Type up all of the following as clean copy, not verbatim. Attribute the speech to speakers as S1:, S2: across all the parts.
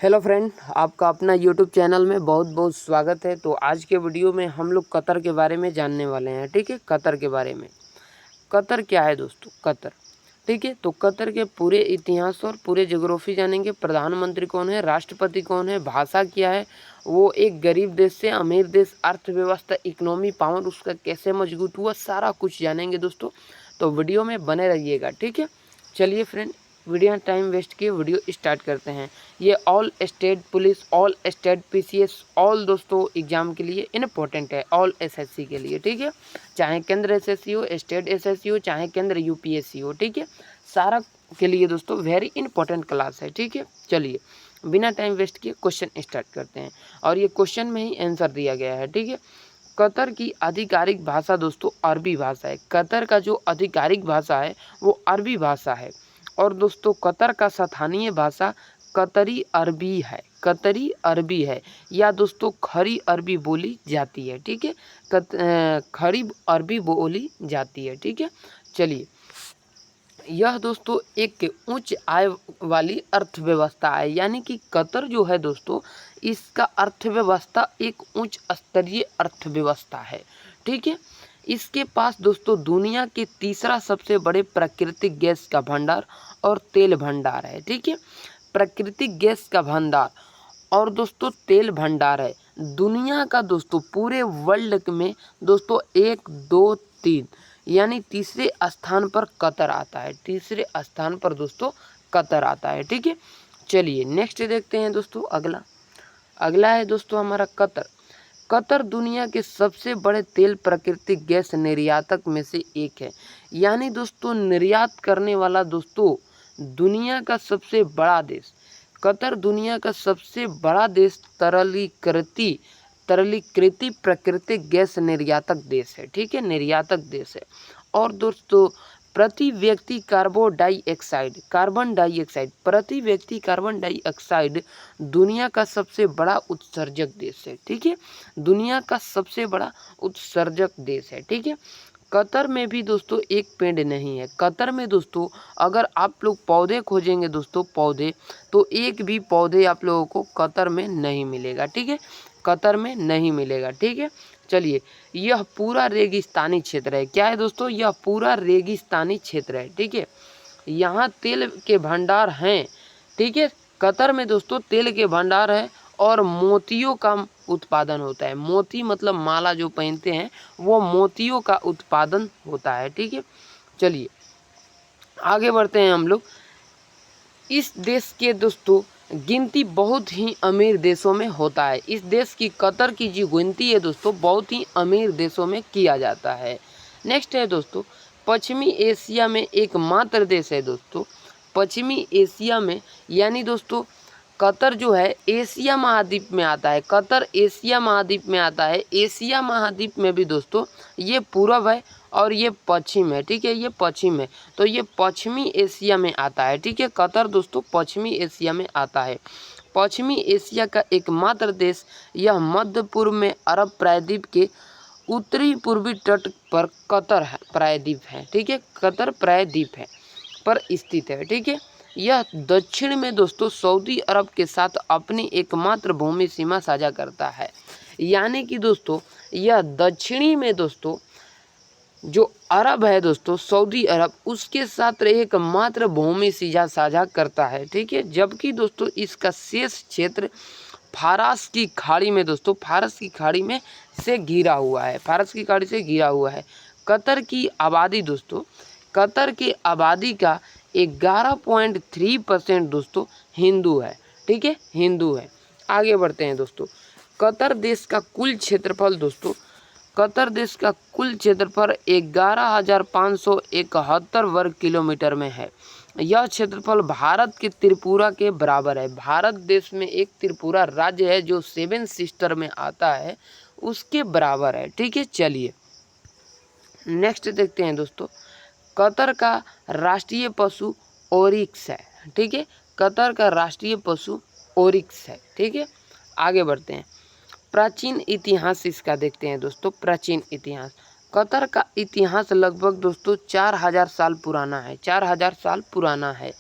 S1: Hello friend, आपका अपना YouTube channel में बहुत बहुत स्वागत है। तो आज के वीडियो में हम लोग कतर के बारे में जानने वाले हैं। ठीक है, कतर के बारे में। कतर क्या है दोस्तों? कतर, ठीक है। तो कतर के पूरे इतिहास और पूरे ज्योग्राफी जानेंगे। प्रधानमंत्री कौन है, राष्ट्रपति कौन है, भाषा क्या है, वो एक गरीब देश से अमीर देश, अर्थव्यवस्था, इकोनॉमी पावर उसका कैसे मजबूत हुआ, सारा कुछ जानेंगे दोस्तों। तो वीडियो में बने रहिएगा, ठीक है। चलिए फ्रेंड, वीडियो टाइम वेस्ट किए वीडियो स्टार्ट करते हैं। ये all state police, all state PCS, all दोस्तों एग्जाम के लिए इम्पोर्टेंट है, ऑल एसएससी के लिए, ठीक है। चाहे केंद्र एसएससी हो, स्टेट एसएससी हो, चाहे केंद्र यूपीएससी हो, ठीक है। सारा के लिए दोस्तों वेरी इंपॉर्टेंट क्लास है, ठीक है। चलिए बिना टाइम वेस्ट किए क्वेश्चन स्टार्ट करते हैं और ये क्वेश्चन में ही आंसर दिया गया है, ठीक है। कतर की आधिकारिक भाषा दोस्तों अरबी भाषा है। कतर का जो आधिकारिक भाषा है वो अरबी भाषा है। और दोस्तों कतर का स्थानीय भाषा कतरी अरबी है, कतरी अरबी है, या दोस्तों खड़ी अरबी बोली जाती है, ठीक है। खड़ी अरबी बोली जाती है, ठीक है। चलिए, यह दोस्तों एक उच्च आय वाली अर्थव्यवस्था है, यानी कि कतर जो है दोस्तों, इसका अर्थव्यवस्था एक उच्च स्तरीय अर्थव्यवस्था है, ठीक है। इसके पास दोस्तों दुनिया के तीसरा सबसे बड़े प्राकृतिक गैस का भंडार और तेल भंडार है, ठीक है। प्राकृतिक गैस का भंडार और दोस्तों तेल भंडार है दुनिया का दोस्तों, पूरे वर्ल्ड में दोस्तों 1, 2, 3 यानी तीसरे स्थान पर कतर आता है, तीसरे स्थान पर दोस्तों कतर आता है, ठीक है। चलिए नेक्स्ट देखते हैं दोस्तों। अगला है दोस्तों हमारा कतर। कतर दुनिया के सबसे बड़े तेल प्राकृतिक गैस निर्यातक में से एक है, यानी दोस्तों निर्यात करने वाला दोस्तों दुनिया का सबसे बड़ा देश। कतर दुनिया का सबसे बड़ा देश तरलीकृत प्राकृतिक गैस निर्यातक देश है, ठीक है, निर्यातक देश है। और दोस्तों प्रति व्यक्ति कार्बन डाइऑक्साइड प्रति व्यक्ति कार्बन डाइऑक्साइड दुनिया का सबसे बड़ा उत्सर्जक देश है, ठीक है, दुनिया का सबसे बड़ा उत्सर्जक देश है, ठीक है। कतर में भी दोस्तों एक पेड़ नहीं है। कतर में दोस्तों अगर आप लोग पौधे खोजेंगे दोस्तों, पौधे, तो एक भी पौधे आप लोगों को कतर में नहीं मिलेगा, ठीक है, कतर में नहीं मिलेगा, ठीक है। चलिए, यह पूरा रेगिस्तानी क्षेत्र है। क्या है दोस्तों? यह पूरा रेगिस्तानी क्षेत्र है, ठीक है। यहाँ तेल के भंडार हैं, ठीक है। कतर में दोस्तों तेल के भंडार है और मोतियों का उत्पादन होता है। मोती मतलब माला जो पहनते हैं, वो मोतियों का उत्पादन होता है, ठीक है। चलिए आगे बढ़ते हैं हम लोग। इस देश के दोस्तों गिनती बहुत ही अमीर देशों में होता है। इस देश की कतर की जो गिनती है दोस्तों बहुत ही अमीर देशों में किया जाता है। नेक्स्ट है दोस्तों, पश्चिमी एशिया में एकमात्र देश है दोस्तों, पश्चिमी एशिया में, यानी दोस्तों कतर जो है एशिया महाद्वीप में आता है। कतर एशिया महाद्वीप में आता है। एशिया महाद्वीप में भी दोस्तों ये पूर्व है और ये पश्चिम है, ठीक है, ये पश्चिम है, तो ये पश्चिमी एशिया में आता है, ठीक है। कतर दोस्तों पश्चिमी एशिया में आता है। पश्चिमी एशिया का एकमात्र देश, यह मध्य पूर्व में अरब प्रायद्वीप के उत्तरी पूर्वी तट पर कतर है, प्रायद्वीप है, ठीक है, कतर प्रायद्वीप है पर स्थित है, ठीक है। यह दक्षिण में दोस्तों सऊदी अरब के साथ अपनी एकमात्र भूमि सीमा साझा करता है, यानी कि दोस्तों यह दक्षिणी में दोस्तों जो अरब है दोस्तों, सऊदी अरब, उसके साथ एकमात्र भूमि सीमा साझा करता है, ठीक है। जबकि दोस्तों इसका शेष क्षेत्र फारस की खाड़ी में दोस्तों, फारस की खाड़ी में से घिरा हुआ है, फारस की खाड़ी से घिरा हुआ है। कतर की आबादी दोस्तों, कतर की आबादी का 11.3% दोस्तों हिंदू है, ठीक है, हिंदू है। आगे बढ़ते हैं दोस्तों। कतर देश का कुल क्षेत्रफल दोस्तों, कतर देश का कुल क्षेत्रफल 11,571 वर्ग किलोमीटर में है। यह क्षेत्रफल भारत के त्रिपुरा के बराबर है। भारत देश में एक त्रिपुरा राज्य है जो 7 सिस्टर में आता है, उसके बराबर है, ठीक है। चलिए नेक्स्ट देखते हैं दोस्तों। कतर का राष्ट्रीय पशु ओरिक्स है, ठीक है, कतर का राष्ट्रीय पशु ओरिक्स है, ठीक है। आगे बढ़ते हैं। प्राचीन इतिहास इसका देखते हैं दोस्तों। प्राचीन इतिहास, कतर का इतिहास लगभग दोस्तों 4000 साल पुराना है, 4000 साल पुराना है।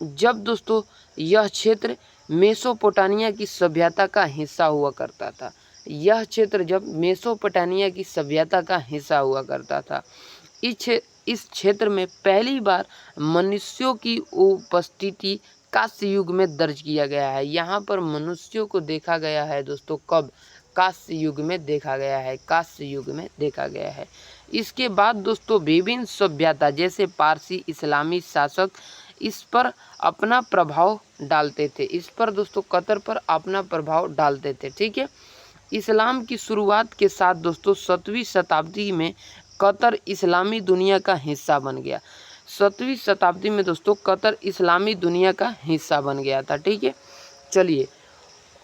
S1: जब दोस्तों यह क्षेत्र मेसोपोटामिया की सभ्यता का हिस्सा हुआ करता था। यह क्षेत्र जब मेसोपोटामिया की सभ्यता का हिस्सा हुआ करता था, इस क्षेत्र में पहली बार मनुष्यों की उपस्थिति कांस्य युग में दर्ज किया गया है। यहाँ पर मनुष्यों को देखा गया है दोस्तों, कब? कांस्य युग में देखा गया है, कांस्य युग में देखा गया है। इसके बाद दोस्तों विभिन्न सभ्यता जैसे पारसी इस्लामी शासक इस पर अपना प्रभाव डालते थे, इस पर दोस्तों कतर पर अपना प्रभाव डालते थे। ठीक है, इस्लाम की शुरुआत के साथ दोस्तों 7वीं शताब्दी में कतर इस्लामी दुनिया का हिस्सा बन गया। 7वीं शताब्दी में दोस्तों कतर इस्लामी दुनिया का हिस्सा बन गया था। ठीक है, चलिए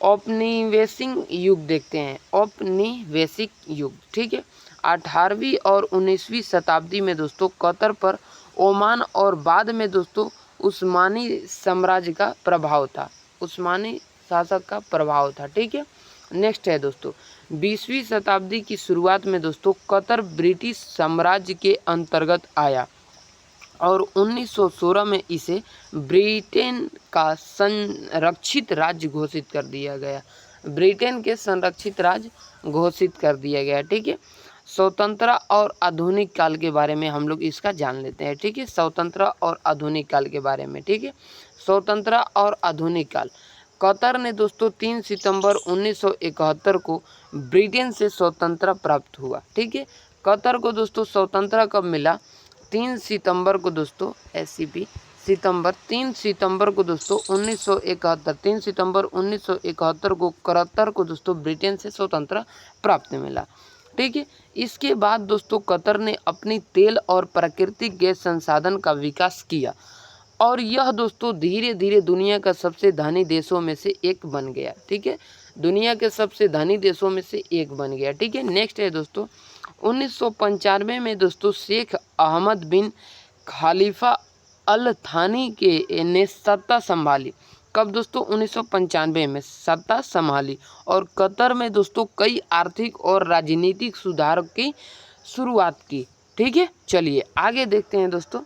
S1: औपनिवेशिक युग देखते हैं, औपनिवेशिक युग। ठीक है, 18वीं और 19वीं शताब्दी में दोस्तों कतर पर ओमान और बाद में दोस्तों उस्मानी साम्राज्य का प्रभाव था, उस्मानी शासक का प्रभाव था। ठीक है, नेक्स्ट है दोस्तों 20वीं शताब्दी की शुरुआत में दोस्तों कतर ब्रिटिश साम्राज्य के अंतर्गत आया और 1916 में इसे ब्रिटेन का संरक्षित राज्य घोषित कर दिया गया, ब्रिटेन के संरक्षित राज्य घोषित कर दिया गया। ठीक है, स्वतंत्रता और आधुनिक काल के बारे में हम लोग इसका जान लेते हैं। ठीक है, स्वतंत्रता और आधुनिक काल के बारे में। ठीक है, स्वतंत्रता और आधुनिक काल। कतर ने दोस्तों 3 सितंबर 1971 को ब्रिटेन से स्वतंत्रता प्राप्त हुआ। ठीक है, कतर को दोस्तों स्वतंत्रता कब मिला? 3 सितंबर को दोस्तों, सितंबर 3 सितंबर को दोस्तों 1971, 3 सितंबर 1971 को कतर को दोस्तों ब्रिटेन से स्वतंत्रता प्राप्त मिला। ठीक है, इसके बाद दोस्तों कतर ने अपनी तेल और प्राकृतिक गैस संसाधन का विकास किया और यह दोस्तों धीरे धीरे दुनिया का सबसे धनी देशों में से एक बन गया। ठीक है, दुनिया के सबसे धनी देशों में से एक बन गया। ठीक है, नेक्स्ट है दोस्तों 1995 में दोस्तों शेख अहमद बिन खलीफा अल थानी के ने सत्ता संभाली। कब दोस्तों? 1995 में सत्ता संभाली और कतर में दोस्तों कई आर्थिक और राजनीतिक सुधार की शुरुआत की। ठीक है, चलिए आगे देखते हैं दोस्तों।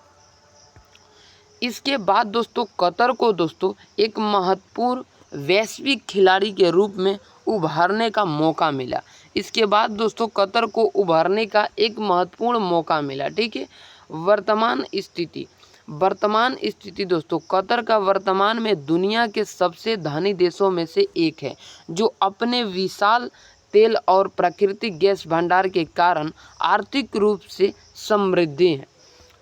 S1: इसके बाद दोस्तों कतर को दोस्तों एक महत्वपूर्ण वैश्विक खिलाड़ी के रूप में उभरने का मौका मिला। इसके बाद दोस्तों कतर को उभरने का एक महत्वपूर्ण मौका मिला। ठीक है, वर्तमान स्थिति दोस्तों कतर का वर्तमान में दुनिया के सबसे धनी देशों में से एक है, जो अपने विशाल तेल और प्राकृतिक गैस भंडार के कारण आर्थिक रूप से समृद्धि है।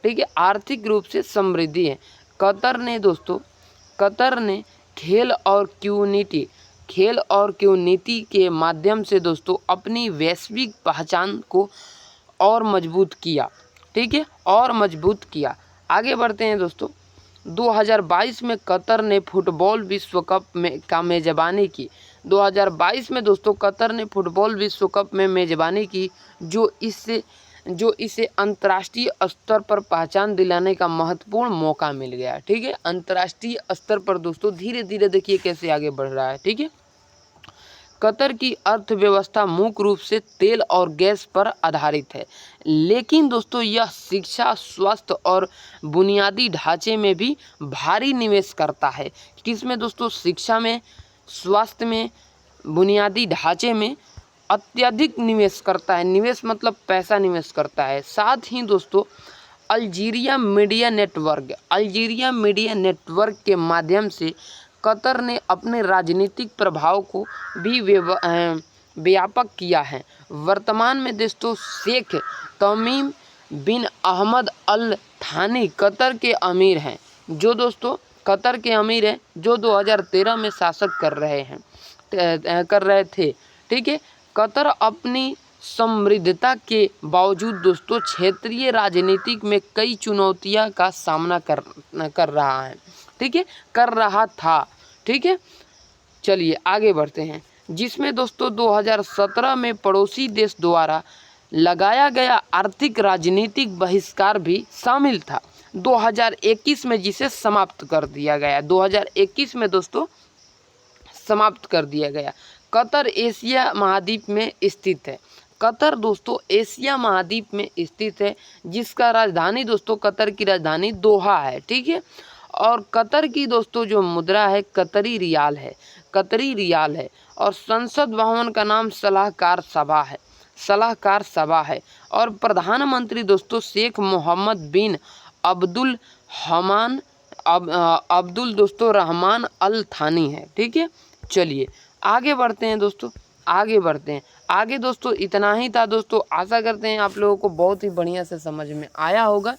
S1: ठीक है, आर्थिक रूप से समृद्धि है। कतर ने खेल और कूटनीति के माध्यम से दोस्तों अपनी वैश्विक पहचान को और मजबूत किया। ठीक है, और मजबूत किया। आगे बढ़ते हैं दोस्तों। 2022 में कतर ने फुटबॉल विश्व कप का मेज़बानी की। 2022 में दोस्तों कतर ने फुटबॉल विश्व कप में मेज़बानी की, जो इसे अंतर्राष्ट्रीय स्तर पर पहचान दिलाने का महत्वपूर्ण मौका मिल गया। ठीक है, अंतर्राष्ट्रीय स्तर पर दोस्तों धीरे धीरे देखिए कैसे आगे बढ़ रहा है। ठीक है, कतर की अर्थव्यवस्था मुख्य रूप से तेल और गैस पर आधारित है, लेकिन दोस्तों यह शिक्षा, स्वास्थ्य और बुनियादी ढांचे में भी भारी निवेश करता है। किसमें दोस्तों? शिक्षा में, स्वास्थ्य में, बुनियादी ढांचे में अत्यधिक निवेश करता है। निवेश मतलब पैसा निवेश करता है। साथ ही दोस्तों अल्जीरिया मीडिया नेटवर्क के माध्यम से कतर ने अपने राजनीतिक प्रभाव को भी व्यापक किया है। वर्तमान में दोस्तों शेख तमीम बिन अहमद अल थानी कतर के अमीर हैं, जो 2013 में शासक कर रहे थे। ठीक है, कतर अपनी समृद्धता के बावजूद दोस्तों क्षेत्रीय राजनीतिक में कई चुनौतियां का सामना कर रहा है। ठीक है, कर रहा था। ठीक है, चलिए आगे बढ़ते हैं, जिसमें दोस्तों 2017 में पड़ोसी देश द्वारा लगाया गया आर्थिक राजनीतिक बहिष्कार भी शामिल था। 2021 में जिसे समाप्त कर दिया गया। 2021 में दोस्तों समाप्त कर दिया गया। कतर एशिया महाद्वीप में स्थित है। कतर दोस्तों एशिया महाद्वीप में स्थित है, जिसका राजधानी दोस्तों कतर की राजधानी दोहा है। ठीक है, और कतर की दोस्तों जो मुद्रा है कतरी रियाल है, कतरी रियाल है। और संसद भवन का नाम सलाहकार सभा है, सलाहकार सभा है। और प्रधानमंत्री दोस्तों शेख मोहम्मद बिन अब्दुल हमान अब्दुल दोस्तों रहमान अल थानी है। ठीक है, चलिए आगे बढ़ते हैं दोस्तों, आगे बढ़ते हैं। आगे दोस्तों इतना ही था दोस्तों, आशा करते हैं आप लोगों को बहुत ही बढ़िया से समझ में आया होगा।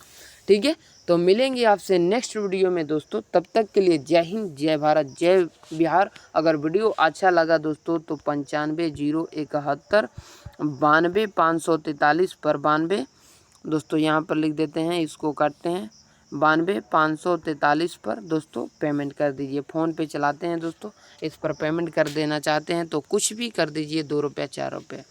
S1: ठीक है, तो मिलेंगे आपसे नेक्स्ट वीडियो में दोस्तों, तब तक के लिए जय हिंद, जय भारत, जय बिहार। अगर वीडियो अच्छा लगा दोस्तों तो 950171 92 543 पर 92 दोस्तों यहाँ पर लिख देते हैं, इसको काटते हैं 92 543 पर दोस्तों पेमेंट कर दीजिए। फ़ोन पे चलाते हैं दोस्तों, इस पर पेमेंट कर देना चाहते हैं तो कुछ भी कर दीजिए, 2 रुपये 4 रुपये।